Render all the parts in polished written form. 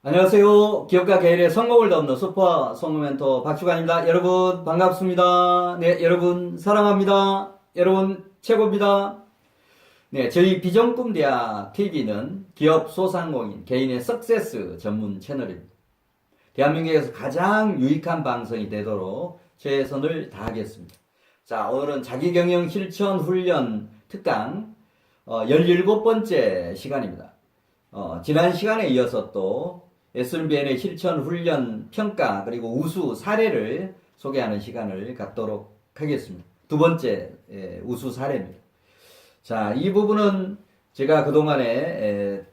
안녕하세요. 기업가 개일의 성공을 돕는 슈퍼 성공 멘토 박주관입니다. 여러분 반갑습니다. 네, 여러분 사랑합니다. 여러분 최고입니다. 네, 저희 비전꿈대학 TV는 기업 소상공인 개인의 석세스 전문 채널입니다. 대한민국에서 가장 유익한 방송이 되도록 최선을 다하겠습니다. 자, 오늘은 자기경영 실천 훈련 특강 17번째 시간입니다. 지난 시간에 이어서 또 SNBN의 실천 훈련 평가 그리고 우수 사례를 소개하는 시간을 갖도록 하겠습니다. 두 번째 우수 사례입니다. 자, 이 부분은 제가 그동안에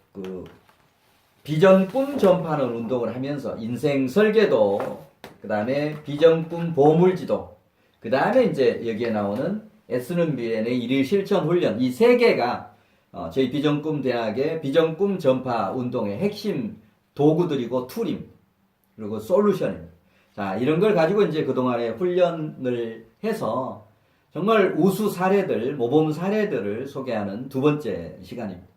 비전 꿈 전파하는 운동을 하면서 인생 설계도, 그 다음에 비전 꿈 보물지도, 그 다음에 이제 여기에 나오는 SNBN의 일일 실천 훈련, 이 세 개가 저희 비전 꿈 대학의 비전 꿈 전파 운동의 핵심 도구들이고 툴입니다. 그리고 솔루션입니다. 자, 이런 걸 가지고 이제 그동안에 훈련을 해서 정말 우수 사례들, 모범 사례들을 소개하는 두 번째 시간입니다.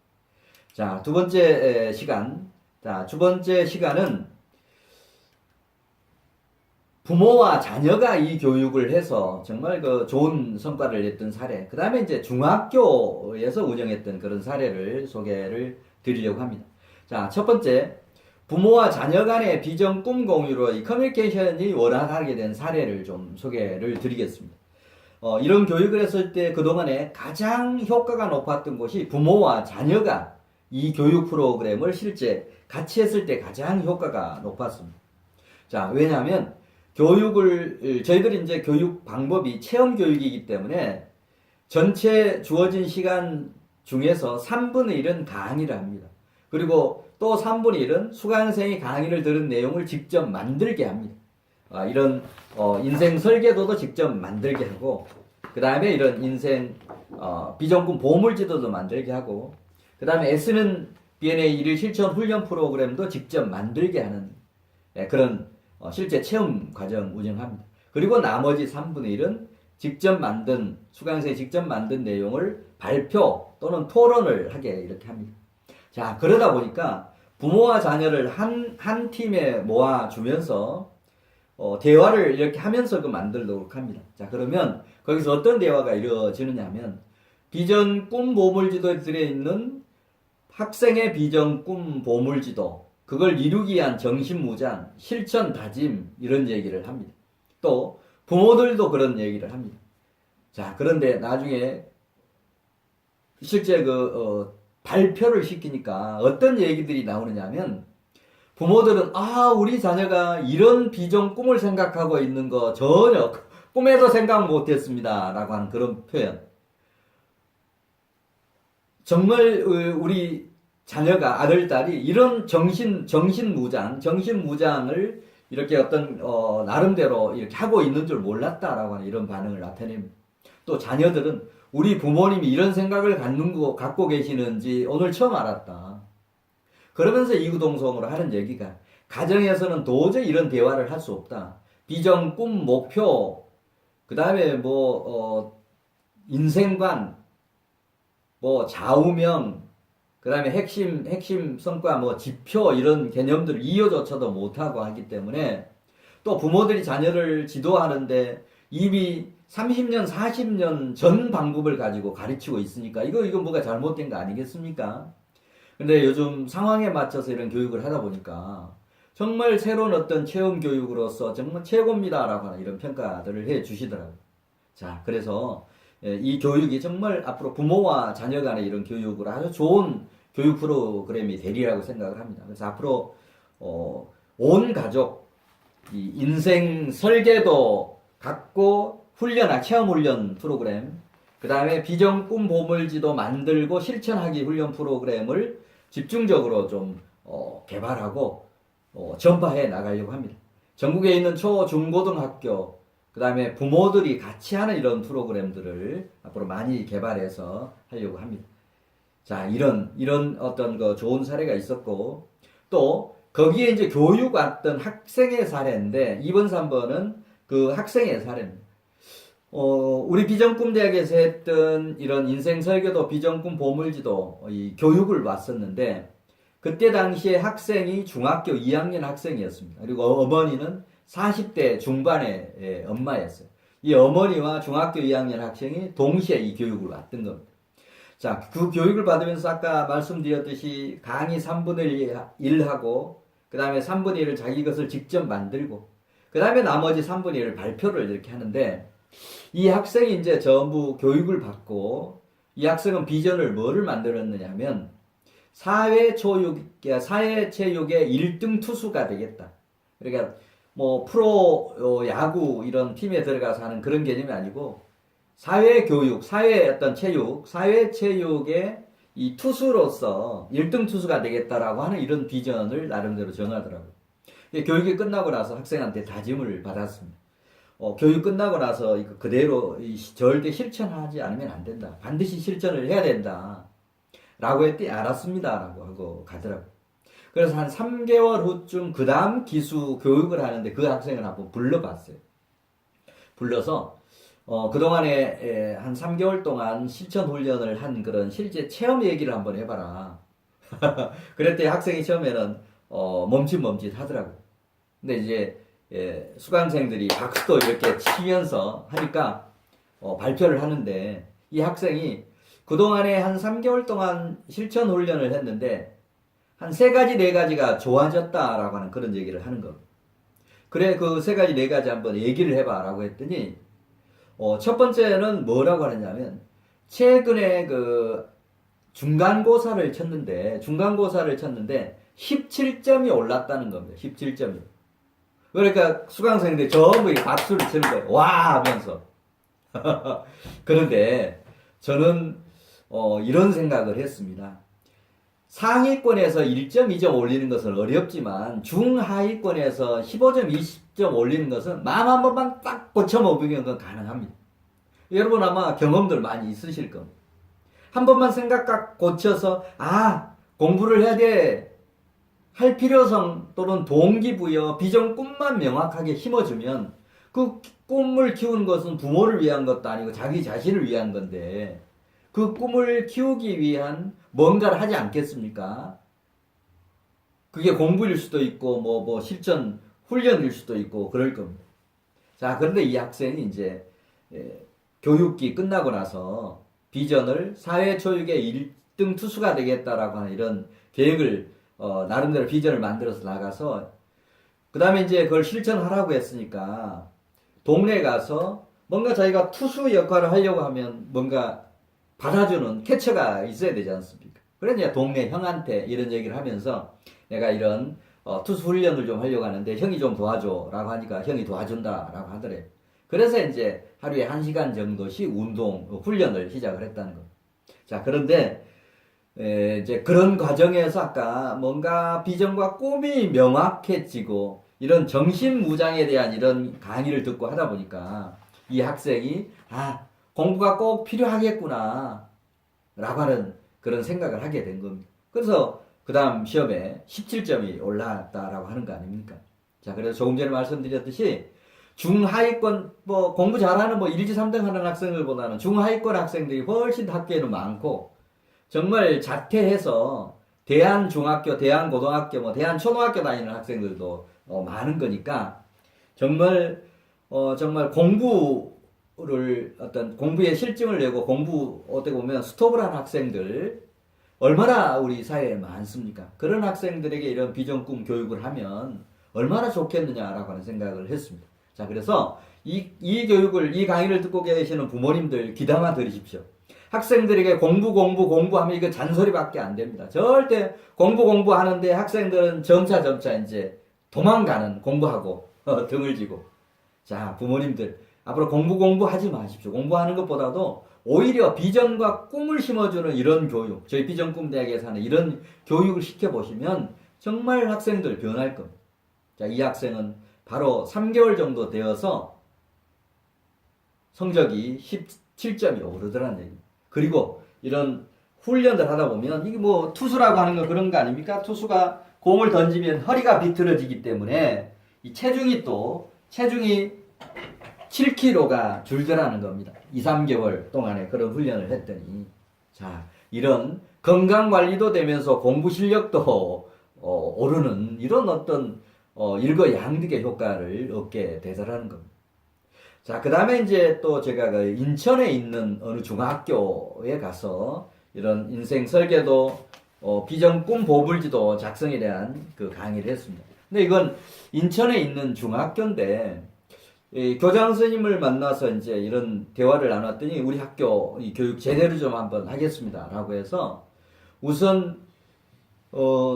자, 두 번째 시간. 자, 두 번째 시간은 부모와 자녀가 이 교육을 해서 정말 그 좋은 성과를 냈던 사례. 그 다음에 이제 중학교에서 운영했던 그런 사례를 소개를 드리려고 합니다. 자, 첫 번째. 부모와 자녀 간의 비전 꿈 공유로 이 커뮤니케이션이 원활하게 된 사례를 좀 소개를 드리겠습니다. 이런 교육을 했을 때 그동안에 가장 효과가 높았던 것이 부모와 자녀가 이 교육 프로그램을 실제 같이 했을 때 가장 효과가 높았습니다. 자, 왜냐하면 저희들이 이제 교육 방법이 체험 교육이기 때문에 전체 주어진 시간 중에서 3분의 1은 강의를 합니다. 그리고 또 3분의 1은 수강생이 강의를 들은 내용을 직접 만들게 합니다. 이런 인생 설계도도 직접 만들게 하고, 그 다음에 이런 인생 비전꿈 보물지도도 만들게 하고, 그 다음에 애쓰는 BNA 일일 실천 훈련 프로그램도 직접 만들게 하는 그런 실제 체험 과정 운영합니다. 그리고 나머지 3분의 1은 수강생이 직접 만든 내용을 발표 또는 토론을 하게 이렇게 합니다. 자, 그러다 보니까 부모와 자녀를 한 팀에 모아주면서 대화를 이렇게 하면서 만들도록 합니다. 자, 그러면 거기서 어떤 대화가 이루어지느냐 하면 비전 꿈 보물지도에 들어있는 학생의 비전 꿈 보물지도, 그걸 이루기 위한 정신무장, 실천 다짐, 이런 얘기를 합니다. 또 부모들도 그런 얘기를 합니다. 자, 그런데 나중에 실제 발표를 시키니까 어떤 얘기들이 나오느냐면 부모들은 우리 자녀가 이런 비전 꿈을 생각하고 있는 거 전혀 꿈에도 생각 못했습니다 라고 하는 그런 표현. 정말 우리 자녀가 아들, 딸이 이런 정신무장을 이렇게 나름대로 이렇게 하고 있는 줄 몰랐다라고 하는 이런 반응을 나타냅니다. 또 자녀들은 우리 부모님이 이런 생각을 갖고 계시는지 오늘 처음 알았다. 그러면서 이구동성으로 하는 얘기가 가정에서는 도저히 이런 대화를 할 수 없다. 비전, 꿈, 목표, 그 다음에 인생관, 좌우명, 그 다음에 핵심 성과, 지표 이런 개념들을 이어조차도 못하고 하기 때문에 또 부모들이 자녀를 지도하는데 이미 30년, 40년 전 방법을 가지고 가르치고 있으니까 이거 뭐가 잘못된 거 아니겠습니까? 근데 요즘 상황에 맞춰서 이런 교육을 하다 보니까 정말 새로운 어떤 체험 교육으로서 정말 최고입니다라고 하는 이런 평가들을 해 주시더라고요. 자, 그래서 이 교육이 정말 앞으로 부모와 자녀 간의 이런 교육으로 아주 좋은 교육 프로그램이 되리라고 생각을 합니다. 그래서 앞으로 온 가족 이 인생 설계도 갖고 체험 훈련 프로그램, 그 다음에 비전 꿈 보물지도 만들고 실천하기 훈련 프로그램을 집중적으로 좀 개발하고 전파해 나가려고 합니다. 전국에 있는 초, 중, 고등학교, 그 다음에 부모들이 같이 하는 이런 프로그램들을 앞으로 많이 개발해서 하려고 합니다. 자, 이런 어떤 좋은 사례가 있었고, 또 거기에 이제 교육 왔던 학생의 사례인데 2번, 3번은 그 학생의 사례입니다. 우리 비전꿈대학에서 했던 이런 인생 설계도 비전꿈 보물지도 이 교육을 왔었는데 그때 당시에 학생이 중학교 2학년 학생이었습니다. 그리고 어머니는 40대 중반의 엄마였어요. 이 어머니와 중학교 2학년 학생이 동시에 이 교육을 받던 겁니다. 자, 그 교육을 받으면서 아까 말씀드렸듯이 강의 3분의 1 하고, 그 다음에 3분의 1을 자기 것을 직접 만들고, 그 다음에 나머지 3분의 1을 발표를 이렇게 하는데, 이 학생이 이제 전부 교육을 받고, 이 학생은 비전을 뭐를 만들었느냐 하면, 사회체육의 1등 투수가 되겠다. 그러니까, 뭐, 프로 야구 이런 팀에 들어가서 하는 그런 개념이 아니고, 사회교육, 사회체육의 이 투수로서 1등 투수가 되겠다라고 하는 이런 비전을 나름대로 정하더라고요. 교육이 끝나고 나서 학생한테 다짐을 받았습니다. 교육 끝나고 나서 이거 그대로 절대 실천하지 않으면 안 된다. 반드시 실천을 해야 된다. 라고 했더니 알았습니다. 라고 하고 가더라고요. 그래서 한 3개월 후쯤 그 다음 기수 교육을 하는데 그 학생을 한번 불러봤어요. 불러서 그동안에 한 3개월 동안 실천 훈련을 한 그런 실제 체험 얘기를 한번 해봐라. 그랬더니 학생이 처음에는 멈칫멈칫 하더라고요. 근데 이제 수강생들이 박수도 이렇게 치면서 하니까 발표를 하는데 이 학생이 그동안에 한 3개월 동안 실천 훈련을 했는데 한 3가지, 4가지가 좋아졌다라고 하는 그런 얘기를 하는 겁니다. 그래, 그 3가지, 4가지 한번 얘기를 해봐라고 했더니 첫 번째는 뭐라고 하느냐면 최근에 그 중간고사를 쳤는데 17점이 올랐다는 겁니다. 17점이. 그러니까 수강생들이 전부 박수를 치는 거예요. 와 하면서. 그런데 저는 이런 생각을 했습니다. 상위권에서 1점, 2점 올리는 것은 어렵지만 중하위권에서 15점, 20점 올리는 것은 마음 한 번만 딱 고쳐먹으면 그건 가능합니다. 여러분 아마 경험들 많이 있으실 겁니다. 한 번만 생각 고쳐서 공부를 해야 돼 할 필요성 또는 동기부여, 비전, 꿈만 명확하게 심어주면 그 꿈을 키우는 것은 부모를 위한 것도 아니고 자기 자신을 위한 건데 그 꿈을 키우기 위한 뭔가를 하지 않겠습니까? 그게 공부일 수도 있고 뭐 실전 훈련일 수도 있고 그럴 겁니다. 자, 그런데 이 학생이 이제 교육기 끝나고 나서 비전을 사회초육의 1등 투수가 되겠다라고 하는 이런 계획을 나름대로 비전을 만들어서 나가서 그 다음에 이제 그걸 실천하라고 했으니까 동네에 가서 뭔가 자기가 투수 역할을 하려고 하면 뭔가 받아주는 캐쳐가 있어야 되지 않습니까? 그래서 이제 동네 형한테 이런 얘기를 하면서 내가 이런 투수 훈련을 좀 하려고 하는데 형이 좀 도와줘 라고 하니까 형이 도와준다 라고 하더래요. 그래서 이제 하루에 1시간 정도씩 운동 훈련을 시작을 했다는 거. 자, 그런데 이제 그런 과정에서 아까 뭔가 비전과 꿈이 명확해지고 이런 정신무장에 대한 이런 강의를 듣고 하다 보니까 이 학생이 공부가 꼭 필요하겠구나 라고 하는 그런 생각을 하게 된 겁니다. 그래서 그 다음 시험에 17점이 올라왔다라고 하는 거 아닙니까? 자, 그래서 조금 전에 말씀드렸듯이 중하위권 공부 잘하는 1지 3등 하는 학생들보다는 중하위권 학생들이 훨씬 학교에는 많고 정말 자퇴해서 대한중학교, 대한고등학교, 대한초등학교 다니는 학생들도 많은 거니까 정말 공부를 어떤 공부에 실증을 내고 어떻게 보면 스톱을 한 학생들 얼마나 우리 사회에 많습니까? 그런 학생들에게 이런 비전 꿈 교육을 하면 얼마나 좋겠느냐라고 하는 생각을 했습니다. 자, 그래서 이 강의를 듣고 계시는 부모님들 귀담아 들으십시오. 학생들에게 공부하면 이거 잔소리밖에 안 됩니다. 절대 공부하는데 학생들은 점차 이제 도망가는 공부하고 등을 지고. 자, 부모님들 앞으로 공부하지 마십시오. 공부하는 것보다도 오히려 비전과 꿈을 심어주는 이런 교육, 저희 비전 꿈대학에서 하는 이런 교육을 시켜보시면 정말 학생들 변할 겁니다. 자, 이 학생은 바로 3개월 정도 되어서 성적이 17점이 오르더라는 얘기입니다. 그리고 이런 훈련을 하다 보면 이게 투수라고 하는 거 그런 거 아닙니까? 투수가 공을 던지면 허리가 비틀어지기 때문에 이 체중이 7kg가 줄더라는 겁니다. 2, 3개월 동안에 그런 훈련을 했더니 자, 이런 건강 관리도 되면서 공부 실력도 오르는 이런 어떤 일거양득의 효과를 얻게 되더라는 겁니다. 자, 그 다음에 이제 또 제가 그 인천에 있는 어느 중학교에 가서 이런 인생 설계도, 비전 꿈 보물지도 작성에 대한 그 강의를 했습니다. 근데 이건 인천에 있는 중학교인데, 이 교장 선생님을 만나서 이제 이런 대화를 나눴더니 우리 학교 이 교육 제대로 좀 한번 하겠습니다. 라고 해서 우선,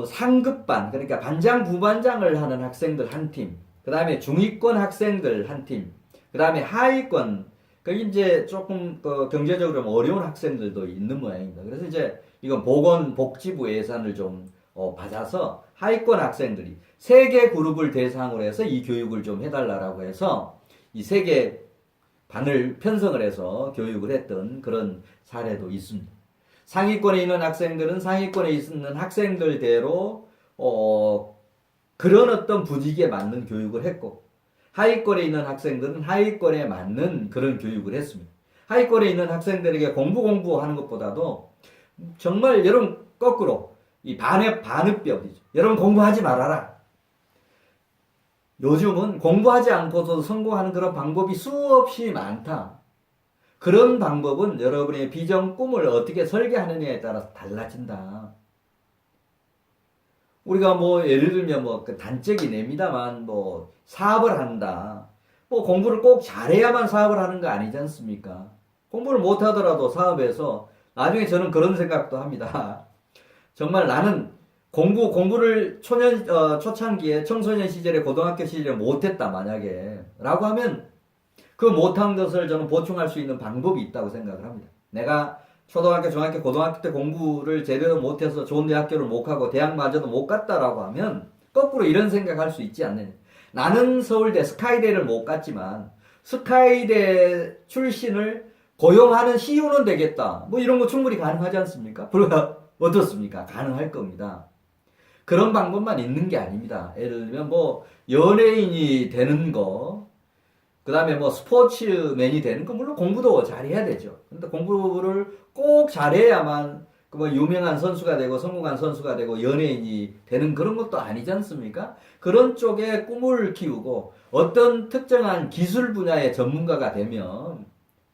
상급반, 그러니까 반장, 부반장을 하는 학생들 한 팀, 그 다음에 중위권 학생들 한 팀, 그 다음에 하위권, 거기 이제 조금 경제적으로 좀 어려운 학생들도 있는 모양입니다. 그래서 이제 이건 보건복지부 예산을 좀 받아서 하위권 학생들이 세 개 그룹을 대상으로 해서 이 교육을 좀 해달라고 해서 이 세 개 반을 편성을 해서 교육을 했던 그런 사례도 있습니다. 상위권에 있는 학생들은 상위권에 있는 학생들대로 그런 어떤 부직에 맞는 교육을 했고, 하위권에 있는 학생들은 하위권에 맞는 그런 교육을 했습니다. 하위권에 있는 학생들에게 공부하는 것보다도 정말 여러분 거꾸로 이 반읍벽이죠. 여러분 공부하지 말아라. 요즘은 공부하지 않고도 성공하는 그런 방법이 수없이 많다. 그런 방법은 여러분의 비전 꿈을 어떻게 설계하느냐에 따라서 달라진다. 우리가 뭐 예를 들면 뭐 그 단적이 냅니다만 뭐 사업을 한다. 뭐 공부를 꼭 잘해야만 사업을 하는 거 아니지 않습니까? 공부를 못 하더라도 사업에서 나중에 저는 그런 생각도 합니다. 정말 나는 공부를 초창기에 청소년 시절에 고등학교 시절에 못했다 만약에 라고 하면 그 못한 것을 저는 보충할 수 있는 방법이 있다고 생각을 합니다. 내가 초등학교, 중학교, 고등학교 때 공부를 제대로 못해서 좋은 대학교를 못 가고 대학마저도 못 갔다라고 하면 거꾸로 이런 생각할 수 있지 않느냐. 나는 서울대 스카이대를 못 갔지만 스카이대 출신을 고용하는 CEO는 되겠다. 뭐 이런 거 충분히 가능하지 않습니까? 어떻습니까? 가능할 겁니다. 그런 방법만 있는 게 아닙니다. 예를 들면 뭐 연예인이 되는 거, 그 다음에 뭐 스포츠맨이 되는 거, 물론 공부도 잘해야 되죠. 근데 공부를 꼭 잘해야만 뭐 유명한 선수가 되고 성공한 선수가 되고 연예인이 되는 그런 것도 아니지 않습니까? 그런 쪽에 꿈을 키우고 어떤 특정한 기술 분야의 전문가가 되면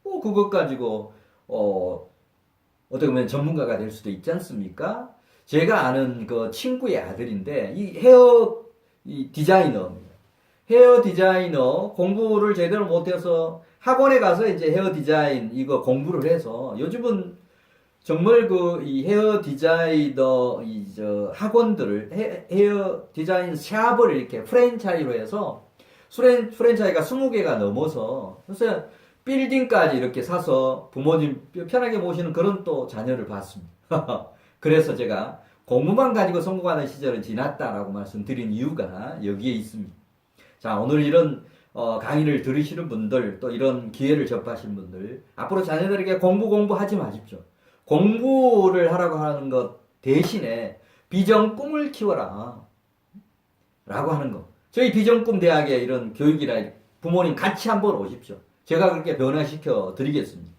뭐 그것 가지고 어떻게 보면 전문가가 될 수도 있지 않습니까? 제가 아는 그 친구의 아들인데 이 디자이너입니다. 헤어 디자이너 공부를 제대로 못해서 학원에 가서 이제 헤어 디자인 이거 공부를 해서 요즘은 정말 이 헤어 디자이너 학원들을 헤어 디자인 샵을 이렇게 프랜차이로 해서 프랜차이가 20개가 넘어서 그래서 빌딩까지 이렇게 사서 부모님 편하게 모시는 그런 또 자녀를 봤습니다. 그래서 제가 공부만 가지고 성공하는 시절은 지났다라고 말씀드린 이유가 여기에 있습니다. 자, 오늘 이런 강의를 들으시는 분들, 또 이런 기회를 접하신 분들, 앞으로 자녀들에게 공부하지 마십시오. 공부를 하라고 하는 것 대신에 비전 꿈을 키워라. 라고 하는 거. 저희 비전 꿈 대학의 이런 교육이라 부모님 같이 한번 오십시오. 제가 그렇게 변화시켜 드리겠습니다.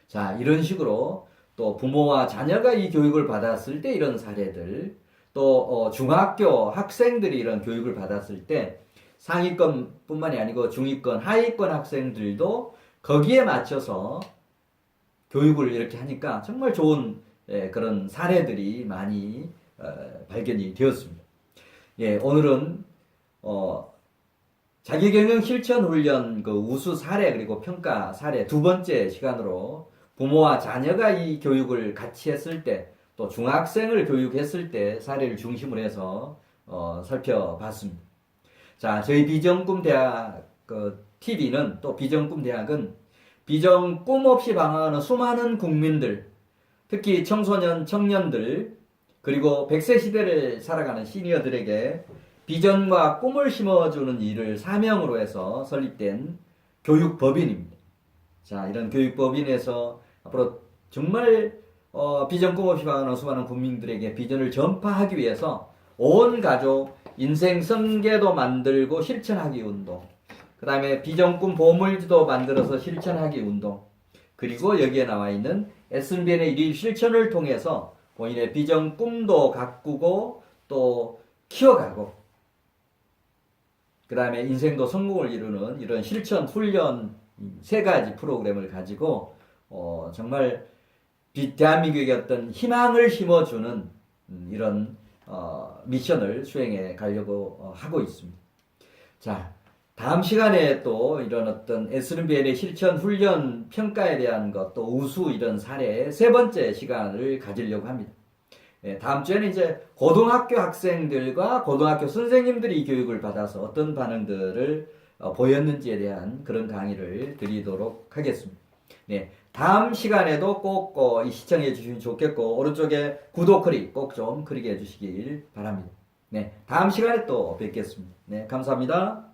자, 이런 식으로 또 부모와 자녀가 이 교육을 받았을 때 이런 사례들, 또 중학교 학생들이 이런 교육을 받았을 때 상위권 뿐만이 아니고 중위권, 하위권 학생들도 거기에 맞춰서 교육을 이렇게 하니까 정말 좋은 그런 사례들이 많이 발견이 되었습니다. 예, 오늘은 자기경영 실천 훈련 그 우수 사례 그리고 평가 사례 두 번째 시간으로 부모와 자녀가 이 교육을 같이 했을 때 또 중학생을 교육했을 때 사례를 중심으로 해서 살펴봤습니다. 자, 저희 비전꿈 대학 TV는 또 비전꿈 대학은 비전 꿈 없이 방황하는 수많은 국민들, 특히 청소년, 청년들, 그리고 100세 시대를 살아가는 시니어들에게 비전과 꿈을 심어주는 일을 사명으로 해서 설립된 교육법인입니다. 자, 이런 교육법인에서 앞으로 정말 비전 꿈 없이 방황하는 수많은 국민들에게 비전을 전파하기 위해서 온 가족 인생 성계도 만들고 실천하기 운동, 그 다음에 비전 꿈 보물지도 만들어서 실천하기 운동, 그리고 여기에 나와 있는 SNBN의 일일 실천을 통해서 본인의 비전 꿈도 가꾸고 또 키워가고 그 다음에 인생도 성공을 이루는 이런 실천 훈련 세 가지 프로그램을 가지고 정말 대한민국의 어떤 희망을 심어주는 이런 미션을 수행해 가려고 하고 있습니다. 자, 다음 시간에 또 이런 어떤 SNBN의 실천 훈련 평가에 대한 것, 또 우수 이런 사례 세 번째 시간을 가지려고 합니다. 다음 주에는 이제 고등학교 학생들과 고등학교 선생님들이 이 교육을 받아서 어떤 반응들을 보였는지에 대한 그런 강의를 드리도록 하겠습니다. 네, 다음 시간에도 꼭 시청해 주시면 좋겠고 오른쪽에 구독 클릭 꼭 좀 클릭해 주시길 바랍니다. 네, 다음 시간에 또 뵙겠습니다. 네, 감사합니다.